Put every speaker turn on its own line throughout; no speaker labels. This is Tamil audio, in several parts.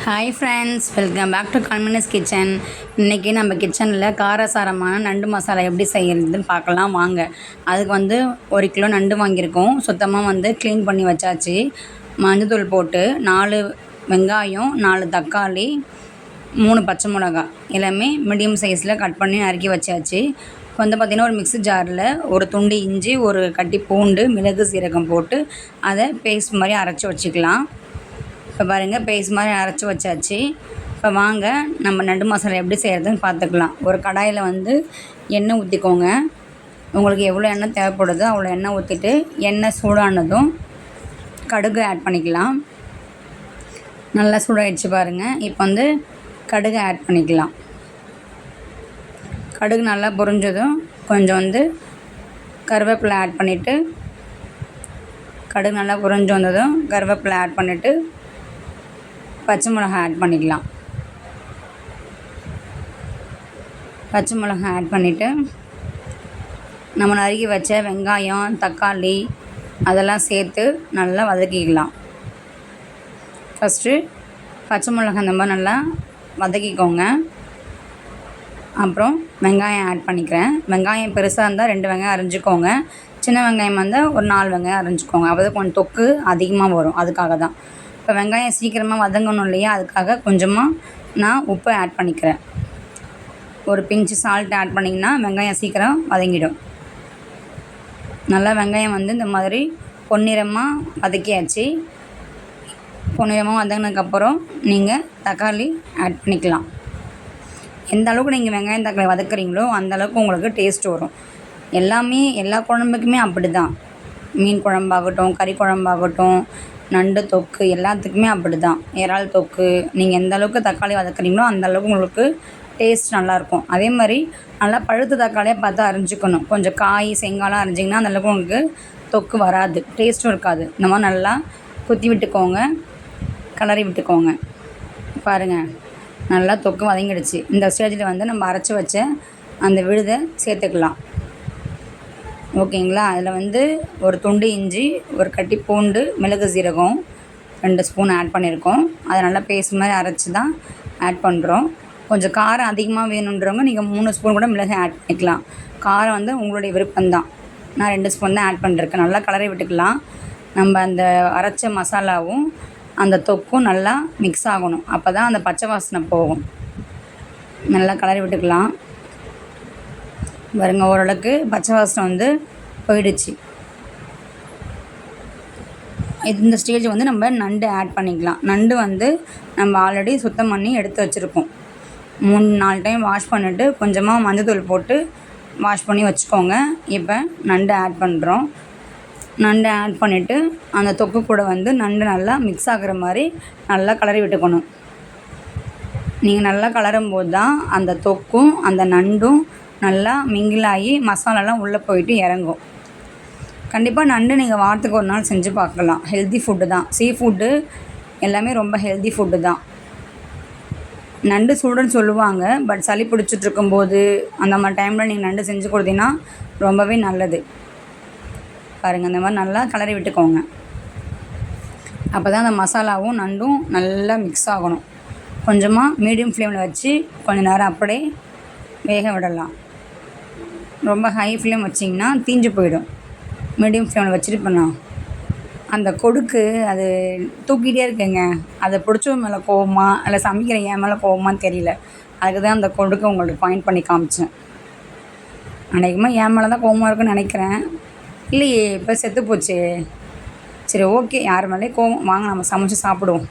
Hi friends, welcome back to convenience kitchen. இன்றைக்கி நம்ம கிச்சனில் காரசாரமான நண்டு மசாலா எப்படி செய்கிறதுன்னு பார்க்கலாம் வாங்க. அதுக்கு 1 கிலோ நண்டு வாங்கியிருக்கோம். சுத்தமாக க்ளீன் பண்ணி வச்சாச்சு. மஞ்சத்தூள் போட்டு 4 வெங்காயம், 4 தக்காளி, 3 பச்சை மிளகாய் எல்லாமே மீடியம் சைஸில் கட் பண்ணி நறுக்கி வச்சாச்சு. பார்த்திங்கன்னா ஒரு மிக்ஸி ஜாரில் ஒரு துண்டு இஞ்சி, ஒரு கட்டி பூண்டு, மிளகு, சீரகம் போட்டு அதை பேஸ்ட் மாதிரி அரைச்சி வச்சுக்கலாம். இப்போ பாருங்கள், பேஸ்ட் மாதிரி அரைச்சி வச்சாச்சு. இப்போ வாங்க நம்ம நண்டு மசாலா எப்படி செய்கிறதுன்னு பார்த்துக்கலாம். ஒரு கடாயில் எண்ணெய் ஊற்றிக்கோங்க. உங்களுக்கு எவ்வளோ எண்ணெய் தேவைப்படுதோ அவ்வளோ எண்ணெய் ஊற்றிட்டு எண்ணெய் சூடானதும் கடுகு ஆட் பண்ணிக்கலாம். நல்லா சூடாகிடுச்சு பாருங்கள். இப்போ கடுகு ஆட் பண்ணிக்கலாம். கடுகு நல்லா பொரிஞ்சதும் கொஞ்சம் கருவேப்பிலை ஆட் பண்ணிவிட்டு, கடுகு நல்லா பொரிஞ்சு வந்ததும் கருவேப்பிலை ஆட் பண்ணிவிட்டு பச்சை மிளகாய் ஆட் பண்ணிக்கலாம். பச்சை மிளகாய் ஆட் பண்ணிவிட்டு நம்ம நறுக்கி வச்ச வெங்காயம், தக்காளி அதெல்லாம் சேர்த்து நல்லா வதக்கிக்கலாம். ஃபஸ்ட்டு பச்சை மிளகாய் இந்த மாதிரி நல்லா வதக்கிக்கோங்க. அப்புறம் வெங்காயம் ஆட் பண்ணிக்கிறேன். வெங்காயம் பெருசாக இருந்தால் 2 வெங்காயம் அரைஞ்சிக்கோங்க. சின்ன வெங்காயம் இருந்தால் ஒரு 4 வெங்காயம் அரைஞ்சிக்கோங்க. அப்போ தான் கொஞ்சம் தொக்கு அதிகமாக வரும். அதுக்காக தான். இப்போ வெங்காயம் சீக்கிரமாக வதங்கணும் இல்லையா, அதுக்காக கொஞ்சமாக நான் உப்பு ஆட் பண்ணிக்கிறேன். ஒரு பிஞ்சு சால்ட் ஆட் பண்ணிங்கன்னா வெங்காயம் சீக்கிரம் வதங்கிடும். நல்லா வெங்காயம் இந்த மாதிரி பொன்னிறமாக வதக்கியாச்சு. பொன்னிறமாக வதங்கினதுக்கப்புறம் நீங்கள் தக்காளி ஆட் பண்ணிக்கலாம். எந்த அளவுக்கு நீங்கள் வெங்காயம் தக்காளி வதக்குறீங்களோ அந்தளவுக்கு உங்களுக்கு டேஸ்ட் வரும். எல்லா குழம்புக்குமே அப்படி தான். மீன் குழம்பாகட்டும், கறி குழம்பாகட்டும், நண்டு தொக்கு எல்லாத்துக்குமே அப்படி தான். இறால் தொக்கு நீங்கள் எந்த அளவுக்கு தக்காளி வதக்குறீங்களோ அந்தளவுக்கு உங்களுக்கு டேஸ்ட் நல்லாயிருக்கும். அதே மாதிரி நல்லா பழுத்த தக்காளியாக பார்த்து அரைஞ்சிக்கணும். கொஞ்சம் காய் செங்காலாம் அரைஞ்சிங்கன்னா அந்தளவுக்கு உங்களுக்கு தொக்கு வராது, டேஸ்ட்டும் இருக்காது. இந்த மாதிரி நல்லா குத்தி விட்டுக்கோங்க, கிளறி விட்டுக்கோங்க. பாருங்கள், நல்லா தொக்கு வதங்கிடுச்சு. இந்த ஸ்டேஜில் நம்ம அரைச்சி வச்ச அந்த விழுதை சேர்த்துக்கலாம். ஓகேங்களா. அதில் ஒரு துண்டு இஞ்சி, ஒரு கட்டி பூண்டு, மிளகு, சீரகம் 2 ஸ்பூன் ஆட் பண்ணியிருக்கோம். அதை நல்லா பேஸ்ட் மாதிரி அரைச்சி தான் ஆட் பண்ணுறோம். கொஞ்சம் காரம் அதிகமாக வேணுன்றவங்க நீங்கள் 3 ஸ்பூன் கூட மிளகு ஆட் பண்ணிக்கலாம். காரம் உங்களுடைய விருப்பம்தான். நான் 2 ஸ்பூன் தான் ஆட் பண்ணிருக்கேன். நல்லா கிளறி விட்டுக்கலாம். நம்ம அந்த அரைச்ச மசாலாவும் அந்த தொக்கும் நல்லா மிக்ஸ் ஆகணும். அப்போ தான் அந்த பச்சை வாசனை போகும். நல்லா கிளறி விட்டுக்கலாம். பாருங்க, ஓரளவுக்கு பச்சை வாசனை போயிடுச்சு. இந்த ஸ்டேஜ் நம்ம நண்டு ஆட் பண்ணிக்கலாம். நண்டு நம்ம ஆல்ரெடி சுத்தம் பண்ணி எடுத்து வச்சுருக்கோம். 3-4 டைம் வாஷ் பண்ணிவிட்டு கொஞ்சமாக மஞ்சத்தூள் போட்டு வாஷ் பண்ணி வச்சுக்கோங்க. இப்போ நண்டு ஆட் பண்ணுறோம். நண்டு ஆட் பண்ணிவிட்டு அந்த தொக்கு கூட நண்டு நல்லா மிக்ஸ் ஆகிற மாதிரி நல்லா கிளறி விட்டுக்கணும். நீங்கள் நல்லா கிளறும்போது தான் அந்த தொக்கும் அந்த நண்டும் நல்லா மிங்கிளாகி மசாலாலாம் உள்ளே போயிட்டு இறங்கும். கண்டிப்பாக நண்டு நீங்கள் வாரத்துக்கு ஒரு நாள் செஞ்சு பார்க்கலாம். ஹெல்தி ஃபுட்டு தான். சீ ஃபுட்டு எல்லாமே ரொம்ப ஹெல்தி ஃபுட்டு தான். நண்டு சூடுன்னு சொல்லுவாங்க. பட் சளி பிடிச்சிட்ருக்கும்போது அந்த மாதிரி டைமில் நீங்கள் நண்டு செஞ்சு கொடுத்தீங்கன்னா ரொம்பவே நல்லது. பாருங்கள், இந்த மாதிரி நல்லா கிளறி விட்டுக்கோங்க. அப்போ தான் அந்த மசாலாவும் நண்டும் நல்லா மிக்ஸ் ஆகணும். கொஞ்சமாக மீடியம் ஃப்ளேமில் வச்சு கொஞ்சம் நேரம் அப்படியே வேக விடலாம். ரொம்ப ஹை ஃப்ளேம் வச்சிங்கன்னா தீஞ்சு போயிடும். மீடியம் ஃப்ளேமில் வச்சுட்டு பண்ணலாம். அந்த கொடுக்கு அது தூக்கிட்டே இருக்குங்க. அதை பிடிச்சவங்க மேலே கோவமா இல்லை சமைக்கிற என் மேலே கோவமான்னு தெரியல. அதுக்கு தான் அந்த கொடுக்கு உங்களுக்கு பாயிண்ட் பண்ணி காமிச்சேன். அநேகமாக என் மேலே தான் கோவமாக இருக்குன்னு நினைக்கிறேன். இல்லையே, இப்போ செத்து போச்சு. சரி, ஓகே, யார் மேலே கோவம், வாங்க நம்ம சமைச்சு சாப்பிடுவோம்.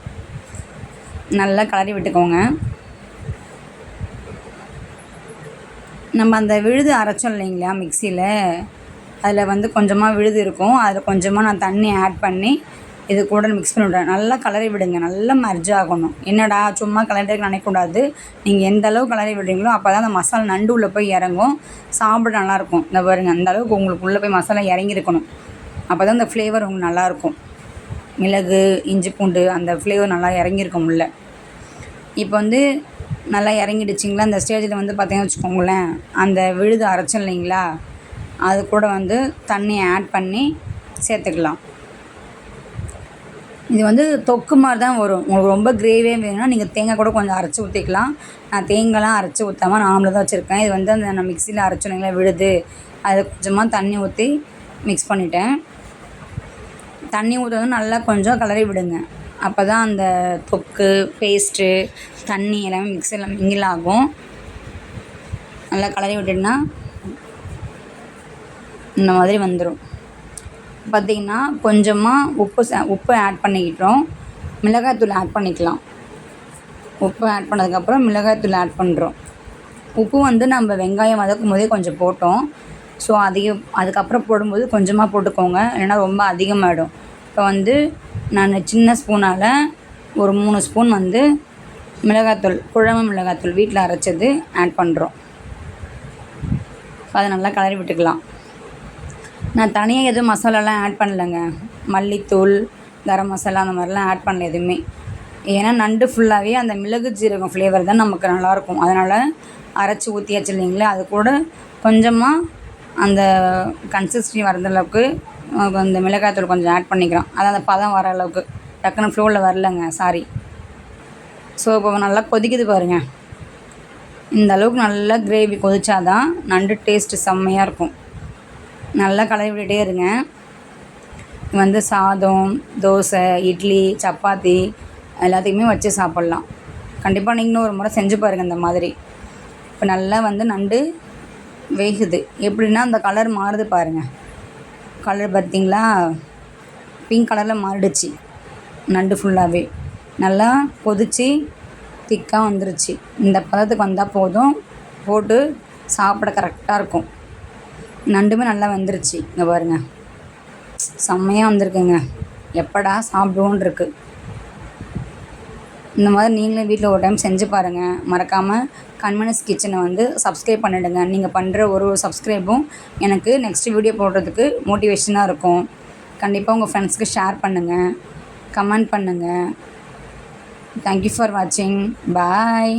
நல்லா கிளறி விட்டுக்கோங்க. நம்ம அந்த விழுது அரைச்சோம் இல்லைங்களா மிக்சியில், அதில் கொஞ்சமாக விழுது இருக்கும். அதில் கொஞ்சமாக நான் தண்ணி ஆட் பண்ணி இது கூட மிக்ஸ் பண்ணி விட்றேன். நல்லா கிளறி விடுங்க. நல்லா மர்ஜ் ஆகணும். என்னடா சும்மா கிளறி நினைக்கக்கூடாது. நீங்கள் எந்த அளவு கிளறி விடுறீங்களோ அப்போ தான் அந்த மசாலா நண்டு உள்ளே போய் இறங்கும். சாப்பிட நல்லாயிருக்கும். இந்த பாருங்க, அந்த அளவுக்கு உங்களுக்கு உள்ளே போய் மசாலா இறங்கியிருக்கணும். அப்போ தான் அந்த ஃப்ளேவர் உங்களுக்கு நல்லாயிருக்கும். மிளகு, இஞ்சி, பூண்டு அந்த ஃப்ளேவர் நல்லா இறங்கியிருக்கும் உள்ளே. இப்போ நல்லா இறங்கிடுச்சிங்களா. அந்த ஸ்டேஜில் பார்த்தீங்கன்னு வச்சுக்கோங்களேன், அந்த விழுது அரைச்சோம் இல்லைங்களா, அது கூட தண்ணி ஆட் பண்ணி சேர்த்துக்கலாம். இது வந்து தொக்கு மாதிரி தான் வரும். உங்களுக்கு ரொம்ப கிரேவியாக வேணும்னா நீங்கள் தேங்காய் கூட கொஞ்சம் அரைச்சி ஊற்றிக்கலாம். நான் தேங்காய்லாம் அரைச்சி ஊற்றாம நார்மலாக தான் வச்சுருக்கேன். இது வந்து அந்த நான் மிக்ஸியில் அரைச்சோன்னீங்களா விழுது, அது கொஞ்சமாக தண்ணி ஊற்றி மிக்ஸ் பண்ணிட்டேன். தண்ணி ஊற்றுறது நல்லா கொஞ்சம் கிளறி விடுங்க. அப்போ தான் அந்த தொக்கு, பேஸ்ட்டு, தண்ணி எல்லாமே மிக்ஸியில் மிங்கில் ஆகும். நல்லா கிளறி விட்டுட்டுனா இந்த மாதிரி வந்துடும். பார்த்திங்கன்னா கொஞ்சமாக உப்பு ஆட் பண்ணிக்கிட்டோம். மிளகாய்த்தூள் ஆட் பண்ணிக்கலாம். உப்பு ஆட் பண்ணதுக்கப்புறம் மிளகாய்த்தூள் ஆட் பண்ணுறோம். உப்பு வந்து நம்ம வெங்காயம் வதக்கும் போதே கொஞ்சம் போட்டோம். ஸோ அதுக்கப்புறம் போடும்போது கொஞ்சமாக போட்டுக்கோங்க, இல்லைன்னா ரொம்ப அதிகமாகிடும். இப்போ வந்து நான் சின்ன ஸ்பூனால் ஒரு 3 ஸ்பூன் வந்து மிளகாய்த்தூள், குழம்பு மிளகாய்த்தூள் வீட்டில் அரைச்சது ஆட் பண்ணுறோம். அதை நல்லா கிளறி விட்டுக்கலாம். நான் தனியாக எதுவும் மசாலாலாம் ஆட் பண்ணலைங்க. மல்லித்தூள், கரம் மசாலா அந்த மாதிரிலாம் ஆட் பண்ணல எதுவுமே. ஏன்னா நண்டு ஃபுல்லாகவே அந்த மிளகு ஜீரகம் ஃப்ளேவர் தான் நமக்கு நல்லாயிருக்கும். அதனால் அரைச்சி ஊற்றியாச்சு இல்லைங்களா, அது கூட கொஞ்சமாக அந்த கன்சிஸ்டன்சி வர்ற அளவுக்கு அந்த மிளகாய்த்தூள் கொஞ்சம் ஆட் பண்ணிக்கிறோம். அது அந்த பதம் வர அளவுக்கு. டக்குன்னு ஃப்ளோவில் வரலங்க, சாரி. ஸோ இப்போ நல்லா கொதிக்குது பாருங்கள். இந்த அளவுக்கு நல்லா கிரேவி கொதிச்சாதான் நண்டு டேஸ்ட்டு செம்மையாக இருக்கும். நல்லா கலரி விட்டுட்டே இருங்க. வந்து சாதம், தோசை, இட்லி, சப்பாத்தி எல்லாத்துக்குமே வச்சு சாப்பிட்லாம். கண்டிப்பாக நீங்களும் ஒரு முறை செஞ்சு பாருங்கள் இந்த மாதிரி. இப்போ நல்லா வந்து நண்டு வேகுது. எப்படின்னா அந்த கலர் மாறுது பாருங்கள். கலர் பார்த்திங்களா, பிங்க் கலரில் மாறிடுச்சு நண்டு ஃபுல்லாகவே. நல்லா கொதித்து திக்காக வந்துருச்சு. இந்த பதத்துக்கு வந்தால் போதும், போட்டு சாப்பிட கரெக்டாக இருக்கும். நண்டுமே நல்லா வெந்துருச்சு. இங்கே பாருங்கள், செம்மையாக வந்திருக்குங்க. எப்படா சாப்பிடுவோன்னு இருக்குது. இந்த மாதிரி நீங்களும் வீட்டில் ஒரு டைம் செஞ்சு பாருங்கள். மறக்காமல் கண்மணிஸ் கிச்சனை வந்து சப்ஸ்கிரைப் பண்ணிவிடுங்க. நீங்கள் பண்ணுற ஒரு சப்ஸ்கிரைபும் எனக்கு நெக்ஸ்ட் வீடியோ போடுறதுக்கு மோட்டிவேஷனாக இருக்கும். கண்டிப்பாக உங்கள் ஃப்ரெண்ட்ஸ்க்கு ஷேர் பண்ணுங்கள், கமெண்ட் பண்ணுங்கள். தேங்க்யூ ஃபார் வாட்சிங். பாய்.